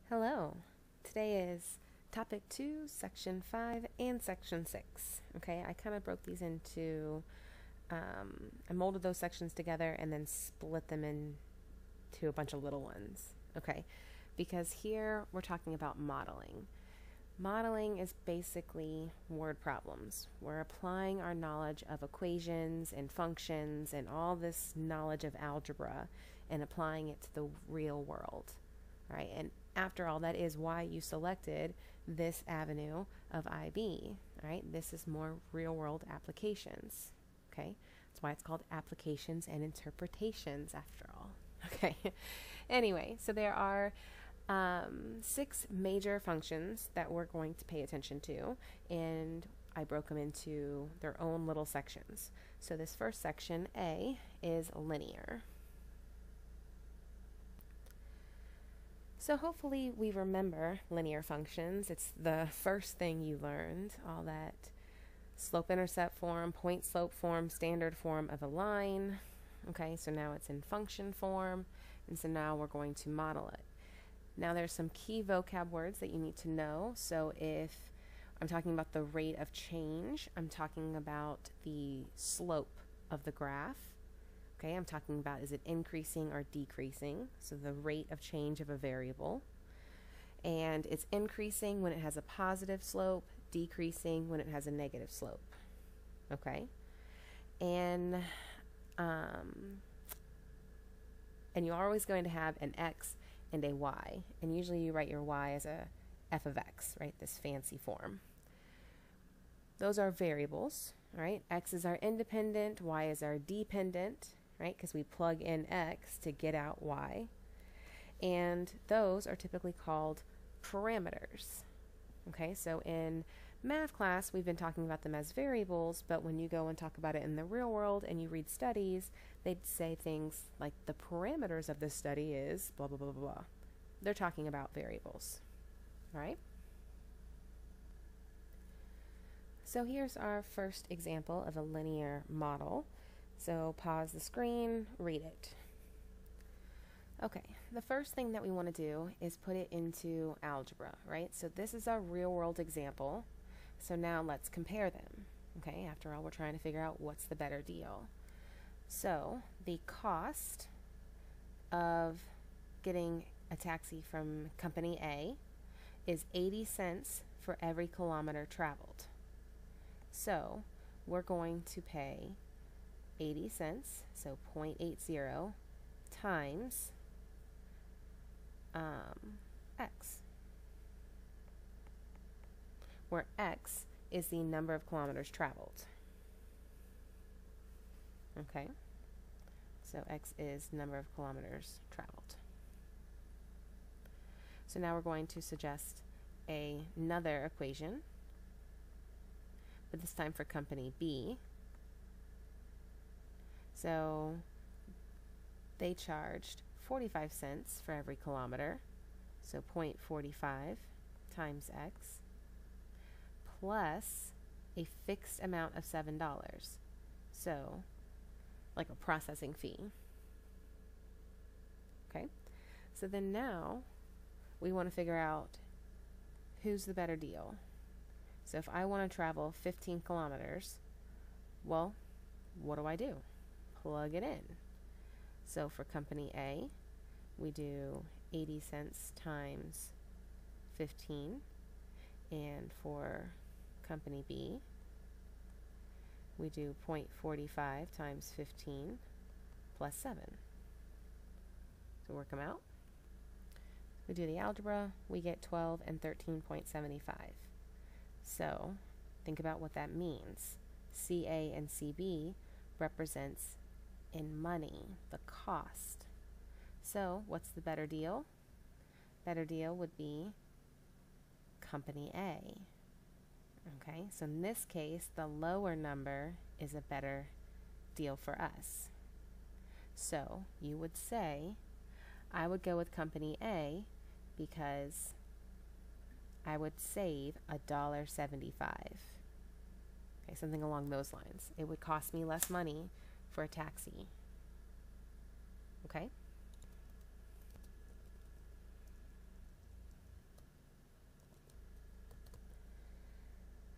Hello. Today is topic 2, section 5, and section 6. Okay, I kind of broke these into, I molded those sections together and then split them into a bunch of little ones. Okay, because here we're talking about modeling. Modeling is basically word problems. We're applying our knowledge of equations and functions and all this knowledge of algebra and applying it to the real world. Right? And after all, that is why you selected this avenue of IB. Right? This is more real world applications. Okay? That's why it's called applications and interpretations after all. Okay. Anyway, so there are 6 major functions that we're going to pay attention to, and I broke them into their own little sections. So this first section, A, is linear. So hopefully we remember linear functions. It's the first thing you learned, all that slope-intercept form, point-slope form, standard form of a line. Okay, so now it's in function form, and so now we're going to model it. Now there's some key vocab words that you need to know. So if I'm talking about the rate of change, I'm talking about the slope of the graph. Okay, I'm talking about, is it increasing or decreasing? So the rate of change of a variable. And it's increasing when it has a positive slope, decreasing when it has a negative slope. Okay? And you're always going to have an x and a y. And usually you write your y as a f of x, right? This fancy form. Those are variables, right? X is our independent, y is our dependent, right? Because we plug in x to get out y. And those are typically called parameters. Okay, so in math class, we've been talking about them as variables, but when you go and talk about it in the real world and you read studies, they'd say things like the parameters of this study is blah, blah, blah, blah, blah. They're talking about variables, right? So here's our first example of a linear model. So pause the screen, read it. Okay, the first thing that we want to do is put it into algebra, right? So this is our real world example. So now let's compare them. Okay, after all, we're trying to figure out what's the better deal. So the cost of getting a taxi from company A is 80 cents for every kilometer traveled. So we're going to pay 80 cents, so 0.80 times x, where x is the number of kilometers traveled. Okay, so x is number of kilometers traveled. So now we're going to suggest another equation, but this time for company B. So they charged 45 cents for every kilometer, so 0.45 times x, plus a fixed amount of $7, so like a processing fee. Okay, so then now we want to figure out who's the better deal. So if I want to travel 15 kilometers, well, what do? Plug it in. So for company A, we do 80 cents times 15, and for company B, we do 0.45 times 15 plus 7. So work them out. We do the algebra, we get 12 and 13.75. So think about what that means. CA and CB represents in money the cost. So what's the better deal? Better deal would be company A. Okay, so in this case, the lower number is a better deal for us. So you would say, I would go with company A because I would save $1.75. Okay, something along those lines. It would cost me less money for a taxi. Okay?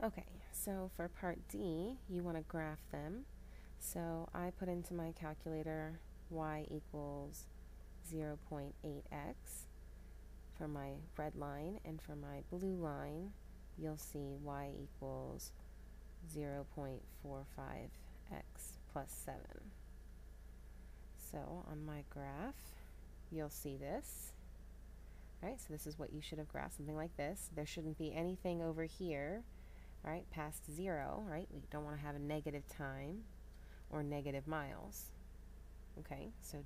Okay, so for part D, you want to graph them. So I put into my calculator y equals 0.8x for my red line, and for my blue line, you'll see y equals 0.45x plus 7. So on my graph, you'll see this. Right, so this is what you should have graphed, something like this. There shouldn't be anything over here, right, past 0, right? We don't want to have a negative time or negative miles. Okay, so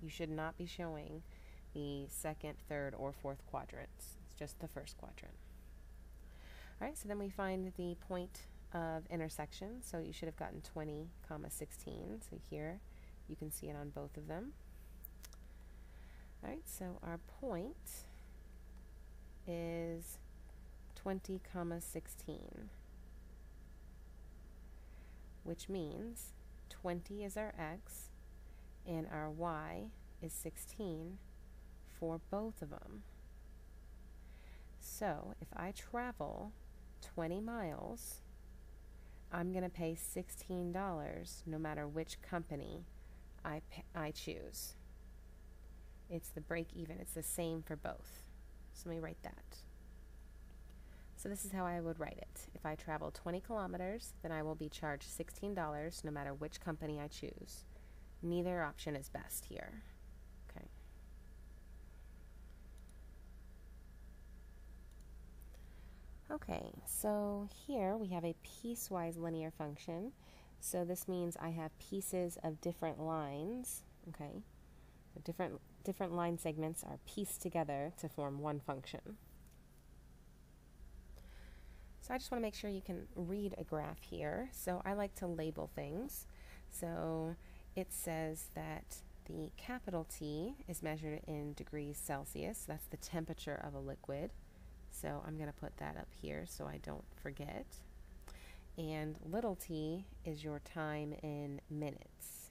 you should not be showing the second, third, or fourth quadrants. It's just the first quadrant. All right, so then we find the point of intersection. So you should have gotten 20, 16. So here you can see it on both of them. All right, so our point is 20, 16, which means 20 is our x and our y is 16 for both of them. So if I travel 20 miles, I'm going to pay $16 no matter which company I choose. It's the break even. It's the same for both. So let me write that. So this is how I would write it. If I travel 20 kilometers, then I will be charged $16 no matter which company I choose. Neither option is best here. Okay. Okay, so here we have a piecewise linear function. So this means I have pieces of different lines. Okay, so different line segments are pieced together to form one function. So I just want to make sure you can read a graph here. So I like to label things. So it says that the capital T is measured in degrees Celsius. That's the temperature of a liquid. So I'm going to put that up here so I don't forget. And little t is your time in minutes.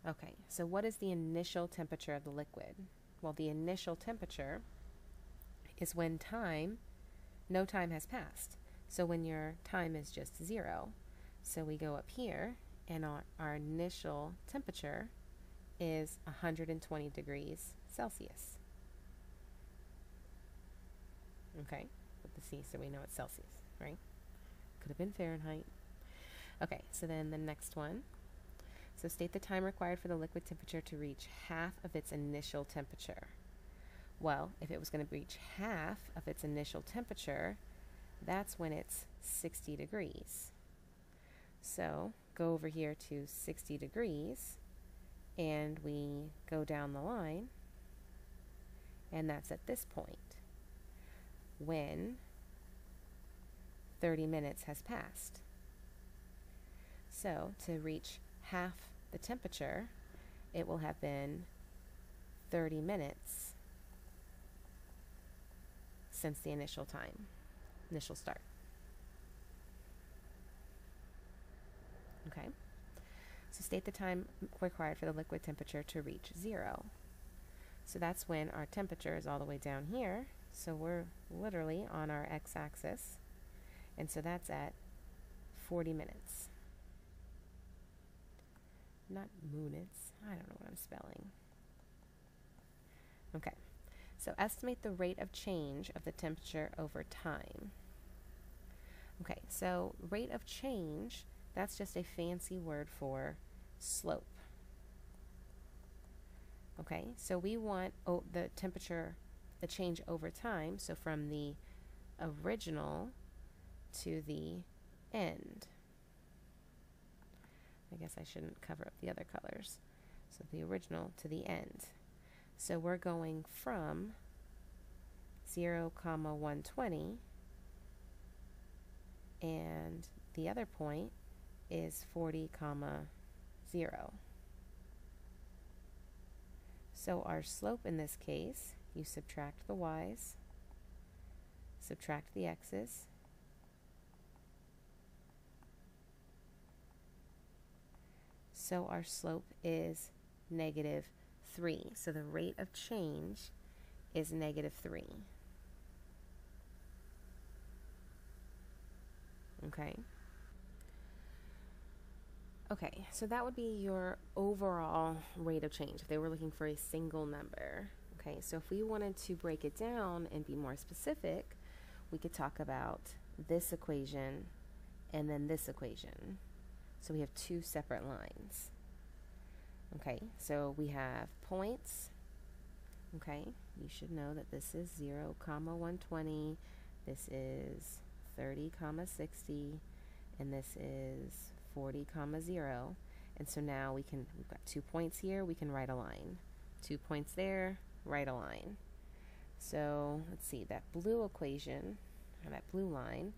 Okay, so what is the initial temperature of the liquid? Well, the initial temperature is when no time has passed. So when your time is just 0. So we go up here, and our initial temperature is 120 degrees Celsius. Okay, with the C, so we know it's Celsius, right? Could have been Fahrenheit. Okay, so then the next one. So state the time required for the liquid temperature to reach half of its initial temperature. Well, if it was going to reach half of its initial temperature, that's when it's 60 degrees. So go over here to 60 degrees, and we go down the line, and that's at this point, when 30 minutes has passed. So to reach half the temperature, it will have been 30 minutes since the initial start. Okay, so state the time required for the liquid temperature to reach 0. So that's when our temperature is all the way down here. So we're literally on our x-axis, and so that's at 40 minutes. Not minutes. I don't know what I'm spelling. Okay, so estimate the rate of change of the temperature over time. Okay, so rate of change, that's just a fancy word for slope. Okay, so we want the temperature, the change over time, so from the original to the end. I guess I shouldn't cover up the other colors. So the original to the end. So we're going from 0, 120, and the other point is 40, 0. So our slope in this case, you subtract the y's, subtract the x's, so our slope is -3. So the rate of change is -3. Okay. Okay, so that would be your overall rate of change if they were looking for a single number. Okay, so if we wanted to break it down and be more specific, we could talk about this equation and then this equation. So we have two separate lines. Okay, so we have points. Okay, you should know that this is 0, 120, this is 30, 60, and this is 40, 0. And so now we've got 2 points here, we can write a line. 2 points there, write a line. So let's see, that blue equation, or that blue line,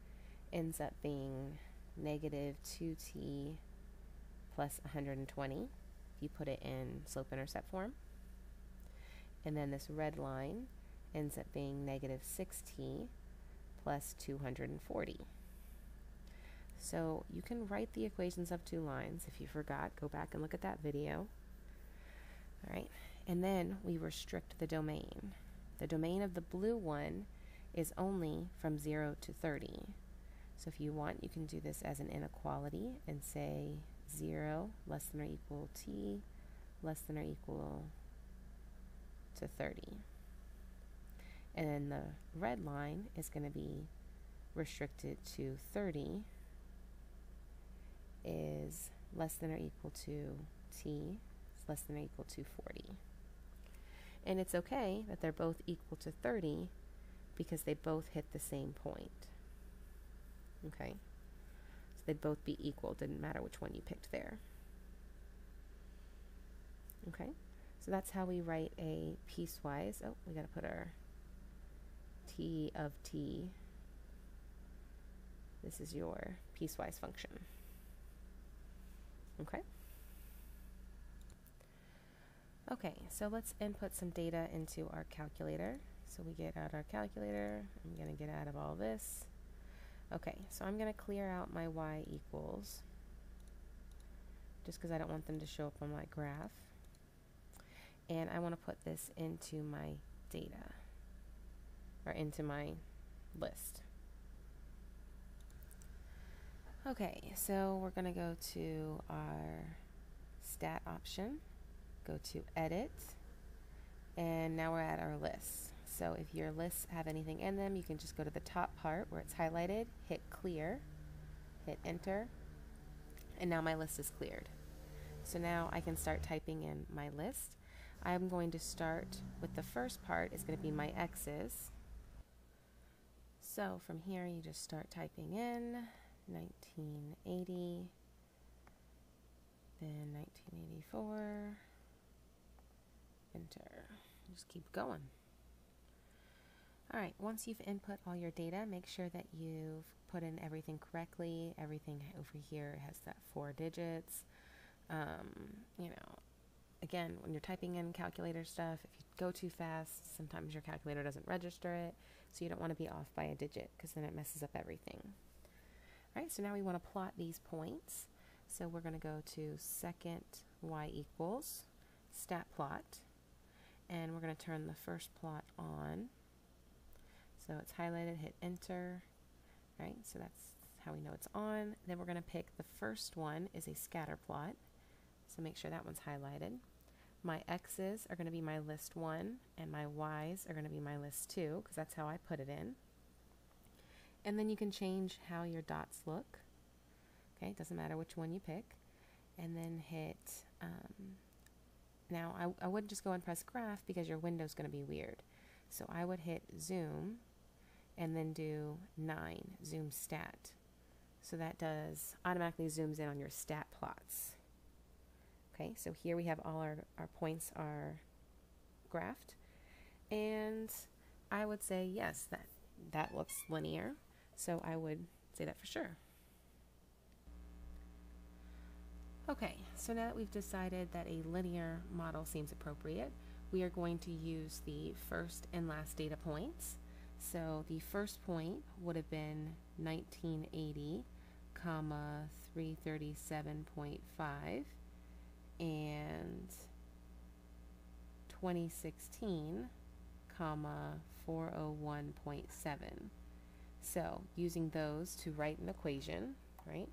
ends up being negative 2t plus 120 if you put it in slope-intercept form. And then this red line ends up being negative 6t plus 240. So you can write the equations of two lines. If you forgot, go back and look at that video. All right, and then we restrict the domain. The domain of the blue one is only from 0 to 30. So if you want, you can do this as an inequality and say 0 less than or equal t less than or equal to 30. And then the red line is going to be restricted to 30 is less than or equal to t is less than or equal to 40. And it's okay that they're both equal to 30 because they both hit the same point. Okay? So they'd both be equal, didn't matter which one you picked there. Okay? So that's how we write a piecewise. Oh, we got to put our t of t. This is your piecewise function. Okay? Okay, so let's input some data into our calculator. So we get out our calculator. I'm going to get out of all this. Okay, so I'm going to clear out my y equals just because I don't want them to show up on my graph. And I want to put this into my data, or into my list. Okay, so we're going to go to our stat option, go to edit, and now we're at our lists. So if your lists have anything in them, you can just go to the top part where it's highlighted, hit clear, hit enter, and now my list is cleared. So now I can start typing in my list. I'm going to start with the first part is going to be my x's. So from here you just start typing in 1980, then 1984, enter. Just keep going. Alright, once you've input all your data, make sure that you've put in everything correctly. Everything over here has that 4 digits. You know, again, when you're typing in calculator stuff, if you go too fast, sometimes your calculator doesn't register it, so you don't want to be off by a digit because then it messes up everything. Alright, so now we want to plot these points. So we're going to go to second y equals, stat plot, and we're going to turn the first plot on. So it's highlighted, hit enter. Right, so that's how we know it's on. Then we're going to pick the first one is a scatter plot. So make sure that one's highlighted. My x's are going to be my list 1, and my y's are going to be my list 2, because that's how I put it in. And then you can change how your dots look. Okay, it doesn't matter which one you pick. And then hit, now I wouldn't just go and press graph because your window's going to be weird. So I would hit zoom and then do 9, zoom stat. So that does automatically zooms in on your stat plots. Okay, so here we have all our points are graphed. And I would say, yes, that looks linear. So I would say that for sure. Okay, so now that we've decided that a linear model seems appropriate, we are going to use the first and last data points. So the first point would have been 1980, 337.5, and 2016, 401.7. So using those to write an equation, right?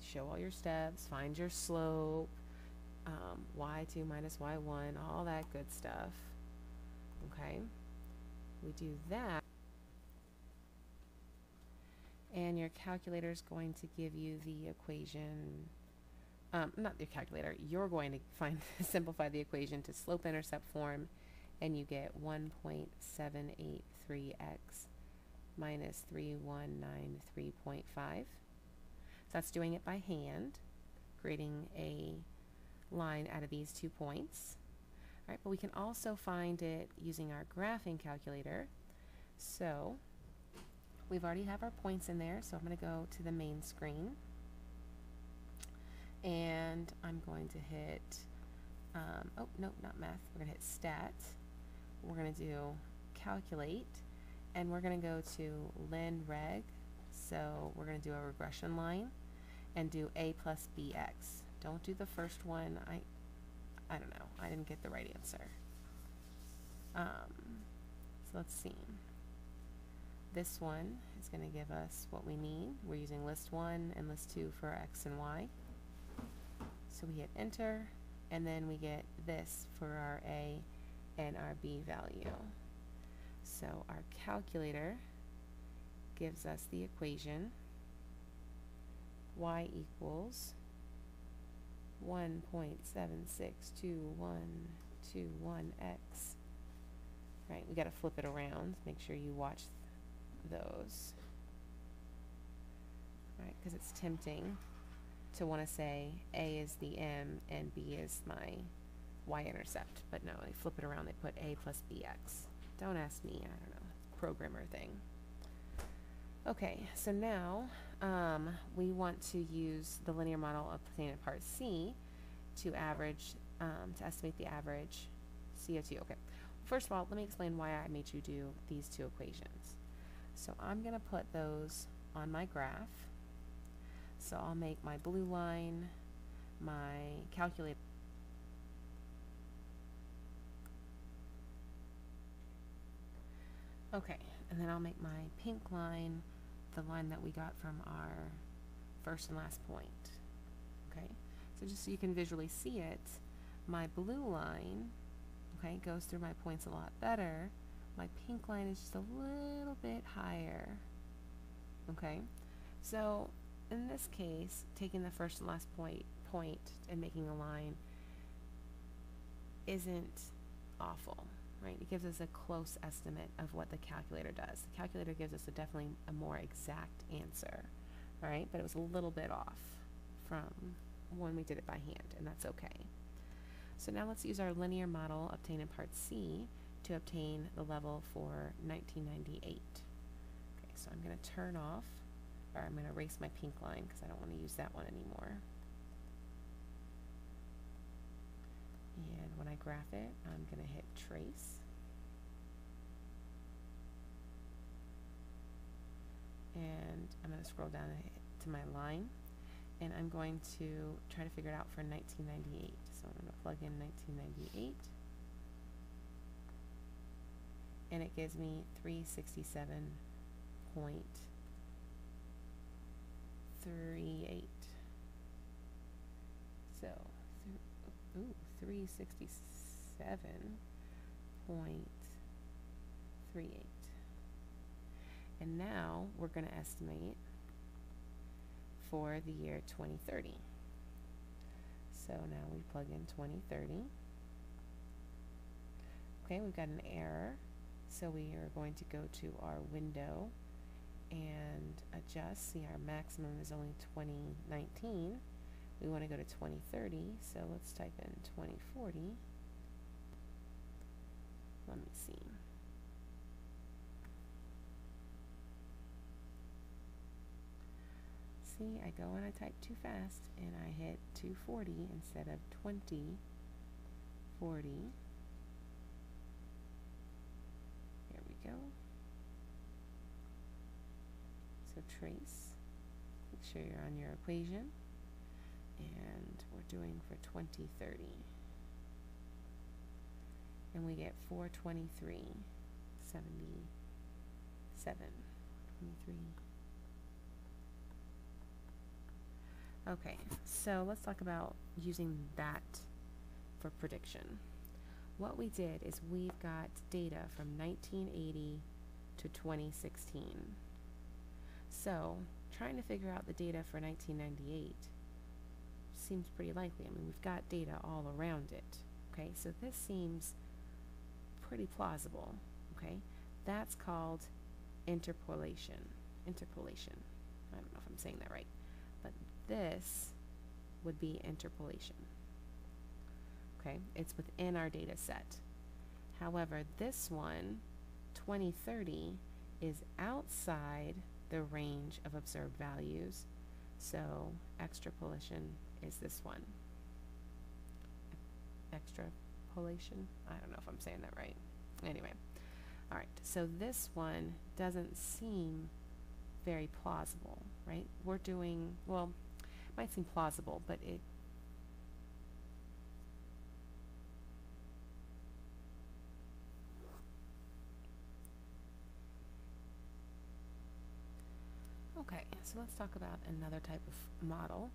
Show all your steps, find your slope, y2 minus y1, all that good stuff. Okay, we do that, and your calculator is going to give you the equation. Not your calculator, you're going to simplify the equation to slope-intercept form, and you get 1.783x minus 3193.5. So that's doing it by hand, creating a line out of these 2 points. All right, but we can also find it using our graphing calculator. So we've already have our points in there, so I'm going to go to the main screen. And I'm going to hit, oh, no, not math. We're going to hit stat. We're going to do calculate, and we're going to go to len reg. So we're going to do a regression line and do a plus bx. Don't do the first one. I don't know. I didn't get the right answer. So let's see. This one is going to give us what we need. We're using list 1 and list 2 for x and y. So we hit enter, and then we get this for our a and our b value. So our calculator gives us the equation y equals 1.762121x. Right, we got to flip it around. Make sure you watch those. Right, because it's tempting to want to say a is the m and b is my y-intercept, but no, they flip it around. They put a plus bx. Don't ask me. I don't know. Programmer thing. Okay, so now we want to use the linear model obtained in part C to average, to estimate the average CO2. Okay, first of all, let me explain why I made you do these 2 equations. So I'm going to put those on my graph. So I'll make my blue line my calculator. Okay, and then I'll make my pink line the line that we got from our first and last point. Okay, so just so you can visually see it, my blue line, okay, goes through my points a lot better. My pink line is just a little bit higher. Okay, so in this case, taking the first and last point and making a line isn't awful, right? It gives us a close estimate of what the calculator does. The calculator gives us definitely a more exact answer, all right? But it was a little bit off from when we did it by hand, and that's okay. So now let's use our linear model obtained in part C to obtain the level for 1998. Okay, so I'm going to turn off, or I'm going to erase my pink line because I don't want to use that one anymore. And when I graph it, I'm going to hit trace. And I'm going to scroll down to my line, and I'm going to try to figure it out for 1998. So I'm going to plug in 1998, and it gives me 367.38. So, 367.38. And now we're going to estimate for the year 2030. So now we plug in 2030. Okay, we've got an error. So we are going to go to our window and adjust. See, our maximum is only 2019. We want to go to 2030, so let's type in 2040. Let me see. See, I go and I type too fast, and I hit 240 instead of 2040. There we go. So trace. Make sure you're on your equation. And we're doing for 2030. And we get 423.77. 23. Okay, so let's talk about using that for prediction. What we did is we've got data from 1980 to 2016. So trying to figure out the data for 1998 seems pretty likely. I mean, we've got data all around it. Okay, so this seems pretty plausible. Okay, that's called interpolation. Interpolation. I don't know if I'm saying that right, but this would be interpolation. Okay, it's within our data set. However, this one, 2030, is outside the range of observed values, so extrapolation is this one. Extrapolation? I don't know if I'm saying that right. Anyway, all right, so this one doesn't seem very plausible, right? We're doing, well, it might seem plausible, but it okay, so let's talk about another type of model,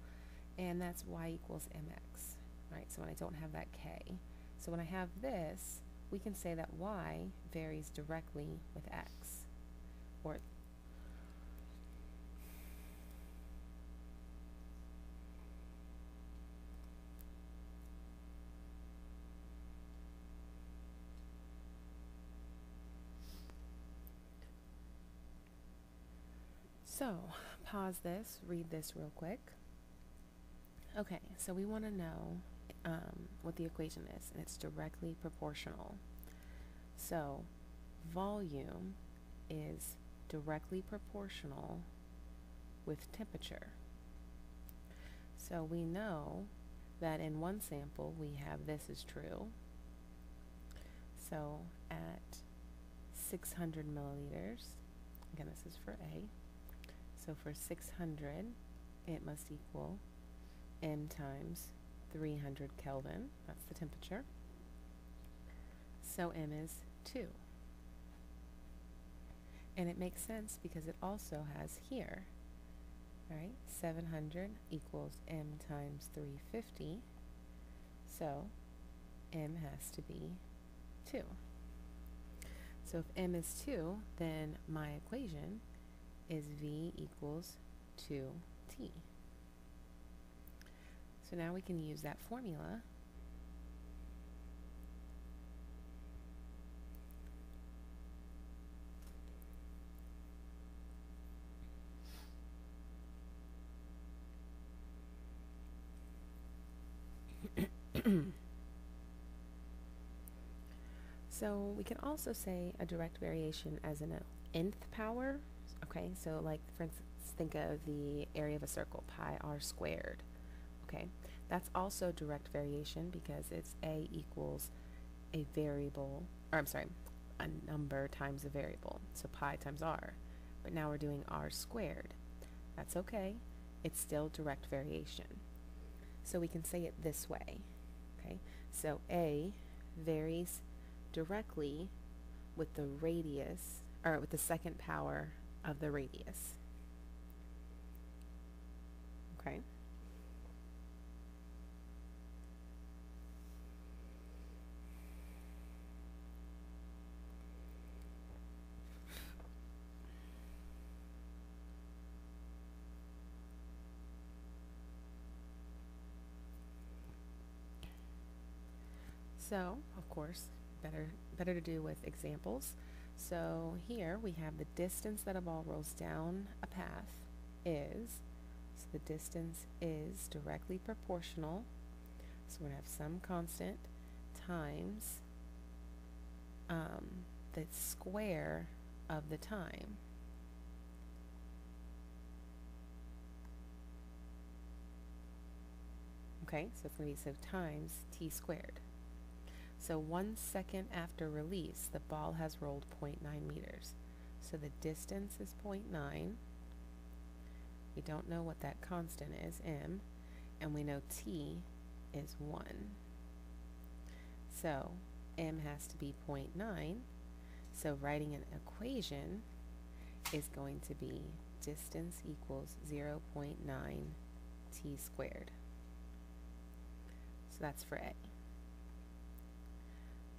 and that's y equals mx, right? So when I don't have that k. So when I have this, we can say that y varies directly with x, or so pause this, read this real quick. Okay, so we want to know what the equation is, and it's directly proportional. So volume is directly proportional with temperature. So we know that in one sample we have this is true. So at 600 milliliters, again this is for A, so for 600 it must equal m times 300 Kelvin, that's the temperature. So m is 2. And it makes sense because it also has here, right? 700 equals m times 350. So m has to be 2. So if m is 2, then my equation is V equals 2T. So now we can use that formula So we can also say a direct variation as an nth power. Okay, so like for instance, think of the area of a circle, pi r squared. Okay, that's also direct variation because it's a equals a variable, or I'm sorry, a number times a variable, so pi times r. But now we're doing r squared. That's okay, it's still direct variation. So we can say it this way. Okay, so a varies directly with the radius, or with the second power of the radius. Okay. So, of course, better to do with examples. So here we have the distance that a ball rolls down a path is, so the distance is directly proportional, so we're going to have some constant times the square of the time. Okay, so it's going to be so times t squared. So 1 second after release, the ball has rolled 0.9 meters. So the distance is 0.9. We don't know what that constant is, m, and we know t is 1. So m has to be 0.9. So writing an equation, is going to be distance equals 0.9 t squared. So that's for A.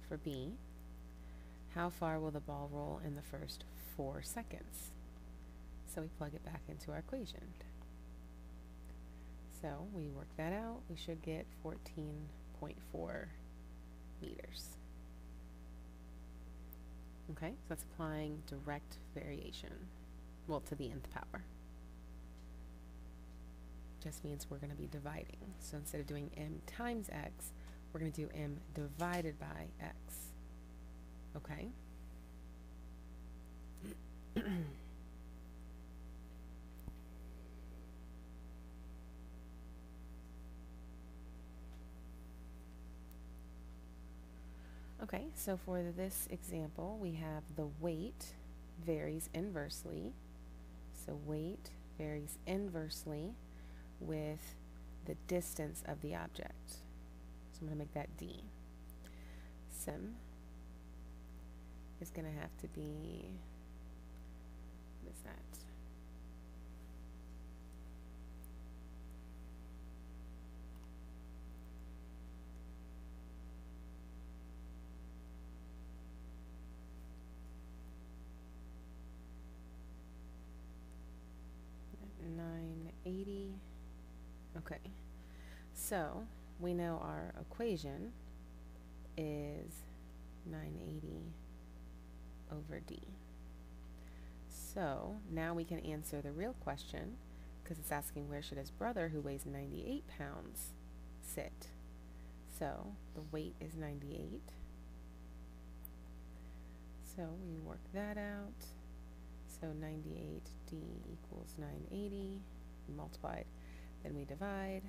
For B, how far will the ball roll in the first 4 seconds? So we plug it back into our equation. So we work that out. We should get 14.4 meters. Okay, so that's applying direct variation, well, to the nth power. Just means we're going to be dividing. So instead of doing m times x, we're going to do m divided by x. Okay? Okay, so for this example, we have the weight varies inversely. So weight varies inversely with the distance of the object. So I'm going to make that D. Sim is going to have to be, what is that? $980. Okay, so we know our equation is 980 over D. So now we can answer the real question, because it's asking where should his brother, who weighs 98 pounds, sit. So the weight is 98. So we work that out. So 98D equals 980, multiplied, then we divide.